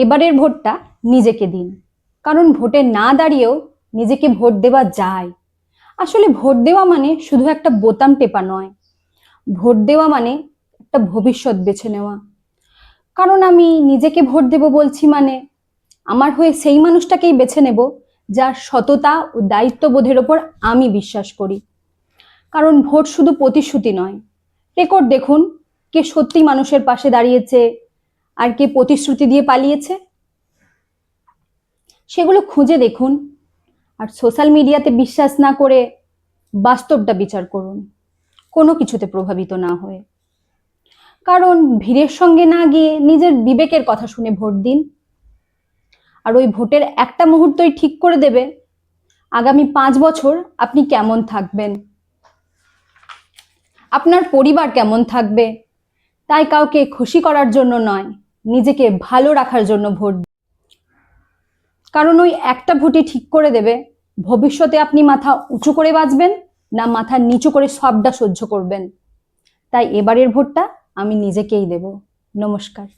এবারের ভোটটা নিজেকে দিন, কারণ ভোটে না দাঁড়িয়েও নিজেকে ভোট দেওয়া যায়। আসলে ভোট দেওয়া মানে শুধু একটা বোতাম টেপা নয়, ভোট দেওয়া মানে একটা ভবিষ্যৎ বেছে নেওয়া। কারণ আমি নিজেকে ভোট দেব বলছি মানে আমার হয়ে সেই মানুষটাকেই বেছে নেব যার সততা ও দায়িত্ববোধের ওপর আমি বিশ্বাস করি। কারণ ভোট শুধু প্রতিশ্রুতি নয়, রেকর্ড দেখুন কে সত্যি মানুষের পাশে দাঁড়িয়েছে আর কে প্রতিশ্রুতি দিয়ে পালিয়েছে, সেগুলো খুঁজে দেখুন। আর সোশ্যাল মিডিয়াতে বিশ্বাস না করে বাস্তবটা বিচার করুন, কোনো কিছুতে প্রভাবিত না হয়ে। কারণ ভিড়ের সঙ্গে না গিয়ে নিজের বিবেকের কথা শুনে ভোট দিন। আর ওই ভোটের একটা মুহূর্তই ঠিক করে দেবে আগামী 5 বছর আপনি কেমন থাকবেন, আপনার পরিবার কেমন থাকবে। তাই কাউকে খুশি করার জন্য নয়, নিজেকে ভালো রাখার জন্য ভোট দিন। কারণ ওই একটা ভোটই ঠিক করে দেবে ভবিষ্যতে আপনি মাথা উঁচু করে বাঁচবেন না মাথা নিচু করে সবটা সহ্য করবেন। তাই এবারের ভোটটা আমি নিজেকেই দেব। নমস্কার।